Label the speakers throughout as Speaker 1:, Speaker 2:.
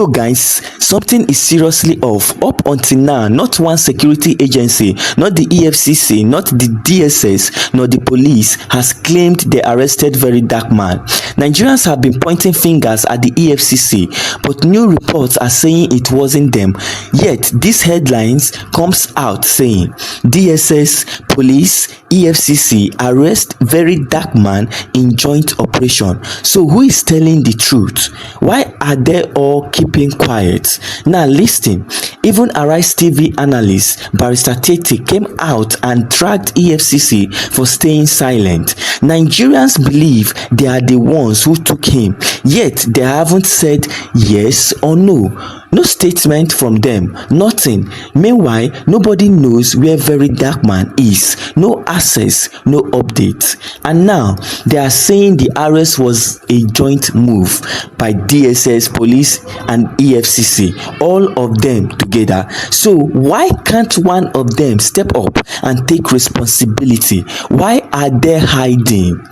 Speaker 1: So guys, something is seriously off. Up until now, not one security agency, not the EFCC, not the DSS, nor the police has claimed they arrested Verydarkman. Nigerians have been pointing fingers at the EFCC, but new reports are saying it wasn't them. Yet, these headlines comes out saying DSS, police, EFCC arrest Verydarkman in joint operation. So who is telling the truth? Why are they all keeping quiet? Now listen, even Arise TV analyst Barrister Tietie came out and dragged EFCC for staying silent. Nigerians believe they are the ones who took him, yet they haven't said yes or no. No statement from them, nothing. Meanwhile, nobody knows where Verydarkman is. No access, no updates. And now, they are saying the arrest was a joint move by DSS, police and EFCC, all of them together. So why can't one of them step up and take responsibility? Why are they hiding?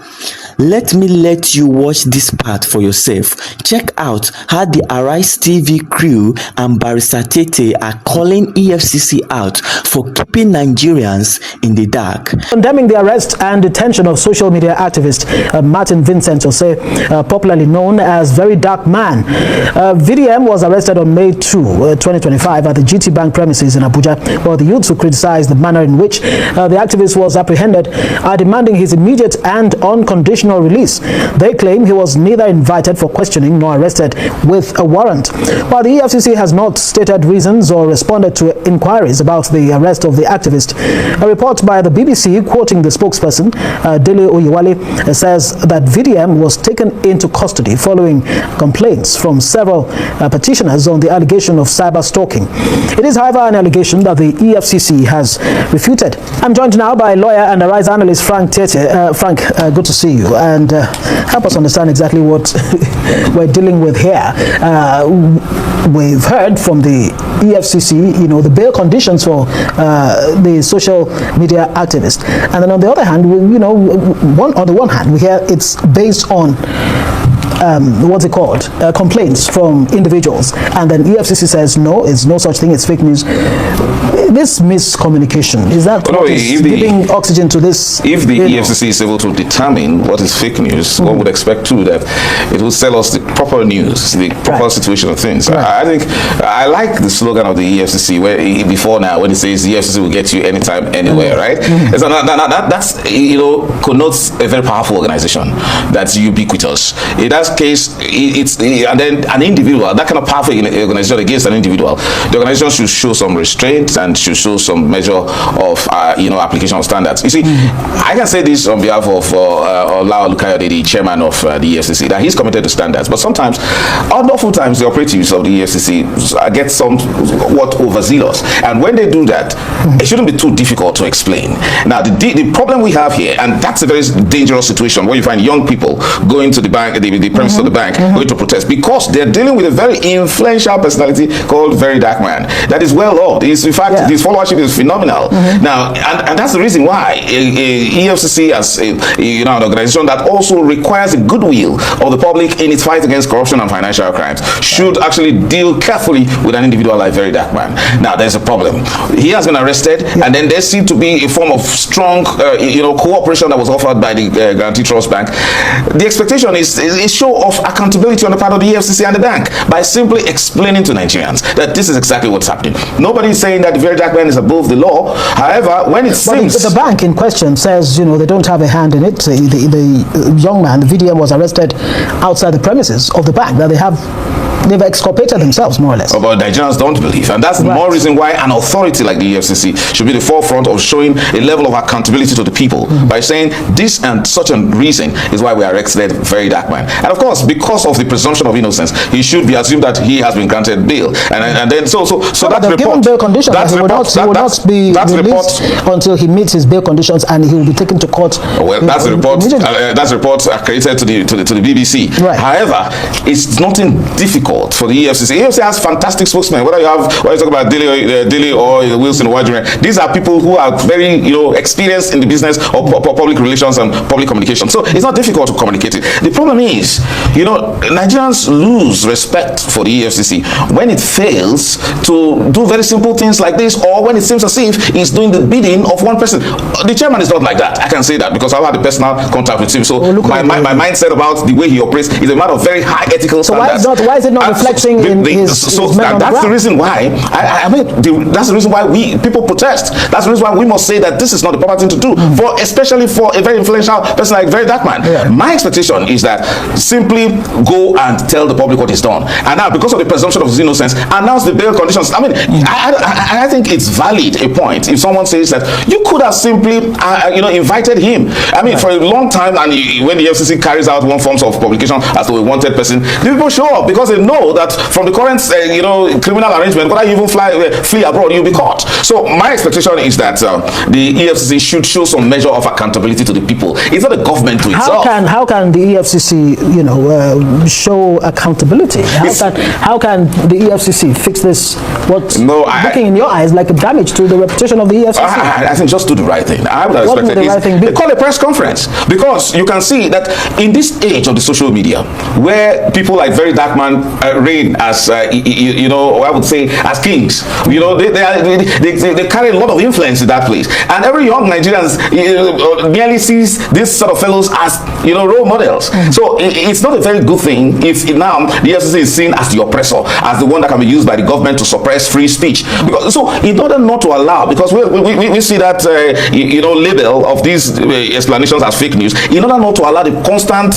Speaker 1: Let me let you watch this part for yourself. Check out how the Arise TV crew and Barrister Tietie are calling EFCC out for keeping Nigerians in the dark.
Speaker 2: Condemning the arrest and detention of social media activist Martin Vincent Jose, popularly known as Verydarkman. VDM was arrested on May 2, 2025 at the GT Bank premises in Abuja, while the youths who criticized the manner in which the activist was apprehended are demanding his immediate and unconditional release. They claim he was neither invited for questioning nor arrested with a warrant. While the EFCC has not stated reasons or responded to inquiries about the arrest of the activist, a report by the BBC quoting the spokesperson Dele Oyewale says that VDM was taken into custody following complaints from several petitioners on the allegation of cyber stalking. It is, however, an allegation that the EFCC has refuted. I'm joined now by lawyer and Arise analyst Frank Tietie. Frank, good to see you, and help us understand exactly what we're dealing with here. We've heard from the EFCC, the bail conditions for the social media activist, and then on the other hand, on the one hand, we hear it's based on what's it called? Complaints from individuals, and then EFCC says no, it's no such thing, it's fake news. This miscommunication, is that what is giving oxygen to this?
Speaker 3: If the EFCC is able to determine what is fake news, one would expect too that it will sell us the proper news, the proper situation of things. Right. I think I like the slogan of the EFCC where before now when it says the EFCC will get you anytime, anywhere, right? So that's connotes a very powerful organization that's ubiquitous. In that case, it's and then an individual, that kind of powerful organization against an individual, the organization should show some restraint and should show some measure of application of standards. You see, I can say this on behalf of Ola Olukayode, the chairman of the EFCC, that he's committed to standards, but sometimes, oftentimes, the operatives of the EFCC get somewhat overzealous, and when they do that, it shouldn't be too difficult to explain. Now, the problem we have here, and that's a very dangerous situation where you find young people going to the bank, the premises of the bank, going to protest because they're dealing with a very influential personality called Verydarkman that is well loved. In fact, his followership is phenomenal. Now, and that's the reason why EFCC as an organization that also requires the goodwill of the public in its fight against corruption and financial crimes should actually deal carefully with an individual like Verydarkman. Now, there's a problem. He has been arrested, and then there seemed to be a form of strong, cooperation that was offered by the Guarantee Trust Bank. The expectation is a show of accountability on the part of the EFCC and the bank by simply explaining to Nigerians that this is exactly what's happening. Nobody is saying that Verydarkman is above the law. However, when it seems
Speaker 2: the bank in question says they don't have a hand in it. The young man, the VDM, was arrested outside the premises of the bank. That they've exculpated themselves, more or less.
Speaker 3: But Nigerians don't believe, and that's more reason why an authority like the EFCC should be the forefront of showing a level of accountability to the people by saying this and such a reason is why we arrested Verydarkman. And of course, because of the presumption of innocence, he should be assumed that he has been granted bail. And then so that report,
Speaker 2: given bail conditions, he will not be released until he meets his bail conditions, and he will be taken to court.
Speaker 3: Well, that's the report. That's the report accredited to the BBC.
Speaker 2: Right.
Speaker 3: However, it's nothing difficult difficult for the EFCC. EFCC has fantastic spokesmen. Whether you talk about Daily or Wilson Wajire, these are people who are very experienced in the business of public relations and public communication. So it's not difficult to communicate it. The problem is, Nigerians lose respect for the EFCC when it fails to do very simple things like this, or when it seems as if it's doing the bidding of one person. The chairman is not like that. I can say that because I've had a personal contact with him. So my mindset about the way he operates is a matter of very high ethical standards.
Speaker 2: So why is it not reflecting in his
Speaker 3: that's the reason why that's the reason why people protest. That's the reason why we must say that this is not the proper thing to do, especially for a very influential person like Verydarkman. Yeah. My expectation is that simply go and tell the public what is done, and now because of the presumption of his innocence, announce the bail conditions. I mean, I think it's valid a point if someone says that you could have simply invited him. I mean, for a long time, and when the FCC carries out one forms of publication as to a wanted person, the people show up because they know that from the current criminal arrangement, whether you even flee abroad, you'll be caught. So my expectation is that the EFCC should show some measure of accountability to the people. It's not the government to itself.
Speaker 2: How can the EFCC show accountability? How can the EFCC fix this? Looking in your eyes like a damage to the reputation of the EFCC?
Speaker 3: I think just do the right thing. I would have expected
Speaker 2: the right thing be?
Speaker 3: They call a press conference, because you can see that in this age of the social media, where people like Verydarkman reign as I would say as kings. They carry a lot of influence in that place, and every young Nigerian merely sees these sort of fellows as role models. So it's not a very good thing if now the FCC is seen as the oppressor, as the one that can be used by the government to suppress free speech. So in order not to allow, because we see that label of these explanations as fake news, in order not to allow the constant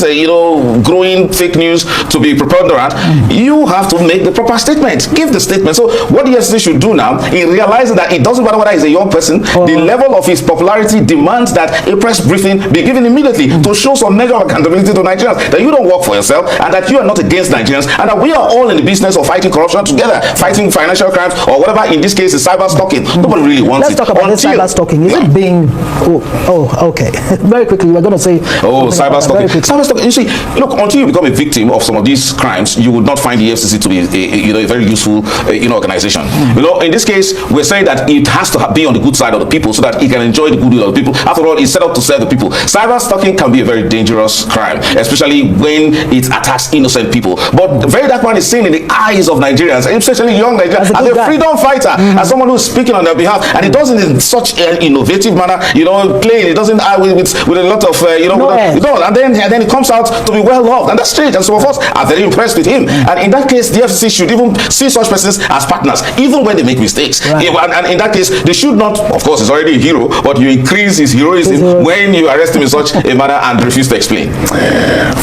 Speaker 3: growing fake news to be preponderant, you have to make the proper statement, give the statement. So what the FCC should do now, in realizing that it doesn't matter whether he's a young person, the level of his popularity demands that a press briefing be given immediately to show some measure of accountability to Nigerians, that you don't work for yourself, and that you are not against Nigerians, and that we are all in the business of fighting corruption together, fighting financial crimes, or whatever in this case is cyber stalking. Nobody really wants it.
Speaker 2: Let's talk about this cyber stalking. Is it being okay. Very quickly, we're going to say
Speaker 3: cyber stalking. Cyber stalking. You see, look, until you become a victim of some of these crimes, you would not find the FCC to be a very useful organization. In this case, we're saying that it has to be on the good side of the people so that it can enjoy the goodwill of the people. After all, it's set up to serve the people. Cyber stalking can be a very dangerous crime, especially when it attacks innocent people. But Verydarkman is seen in the eyes of Nigerians, especially young Nigerians, as a freedom fighter, as someone who's speaking on their behalf, and it does it in such an innovative manner. Playing, it doesn't with a lot of and then it comes out to be well loved, and that's strange. And some of us are very impressed with him. And in that case, the FCC should even see such persons as partners, even when they make mistakes. Right. And in that case, they should not. Of course, he's already a hero, but you increase his heroism when you arrest him in such a manner and refuse to explain.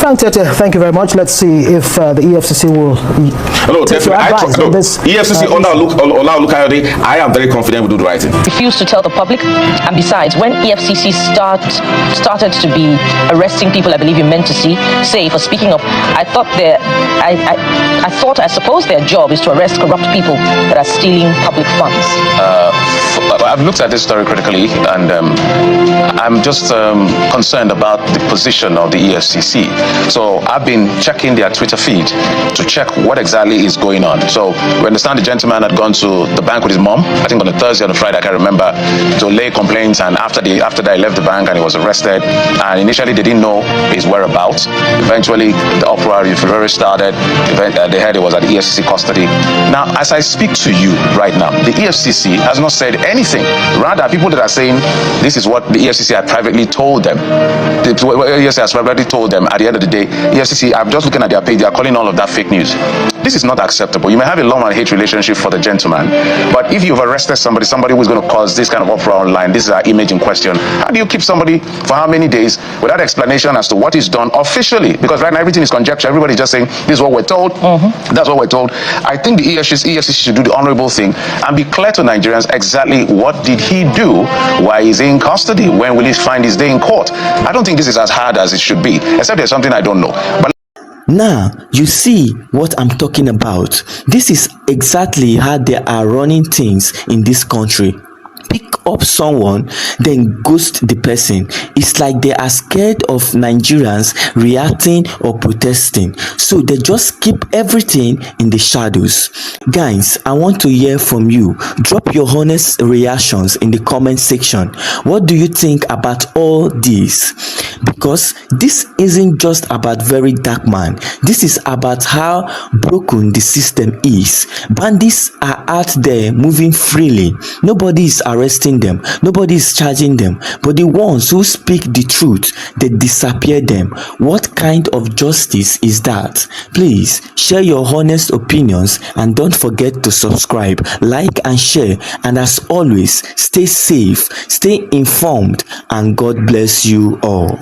Speaker 2: Frank Tietie, thank you very much. Let's see if the EFCC will take your advice on this.
Speaker 3: EFCC under Olukayode, I am very confident we'll do the right thing.
Speaker 4: Refuse to tell the public, and besides, when EFCC started to be arresting people, I believe you meant to say for speaking up, I suppose their job is to arrest corrupt people that are stealing public funds.
Speaker 5: I've looked at this story critically, and I'm just concerned about the position of the EFCC. So I've been checking their Twitter feed to check what exactly is going on. So we understand the gentleman had gone to the bank with his mom, I think on a Thursday or a Friday, I can't remember, to lay complaints, and after that he left the bank and he was arrested, and initially they didn't know his whereabouts. Eventually the uproar started. They heard it was at EFCC custody. Now, as I speak to you right now, the EFCC has not said anything. Rather, people that are saying this is what the EFCC had privately told them. The EFCC has privately told them. At the end of the day, EFCC, I'm just looking at their page, they are calling all of that fake news. This is not acceptable. You may have a love and hate relationship for the gentleman, but if you've arrested somebody who's going to cause this kind of uproar online, this is our image in question. How do you keep somebody for how many days without explanation as to what is done officially? Because right now everything is conjecture. Everybody's just saying this is what we're told. That's what we're told. I think the EFCC should do the honorable thing and be clear to Nigerians exactly what did he do while he's in custody. When will he find his day in court? I don't think this is as hard as it should be, except there's something I don't know. But
Speaker 1: now, you see what I'm talking about. This is exactly how they are running things in this country. Pick up someone, then ghost the person. It's like they are scared of Nigerians reacting or protesting, so they just keep everything in the shadows. Guys, I want to hear from you. Drop your honest reactions in the comment section. What do you think about all this? Because this isn't just about Verydarkman. This is about how broken the system is. Bandits are out there moving freely. Nobody is arresting them. Nobody is charging them. But the ones who speak the truth, they disappear them. What kind of justice is that? Please share your honest opinions and don't forget to subscribe, like and share. And as always, stay safe, stay informed, and God bless you all.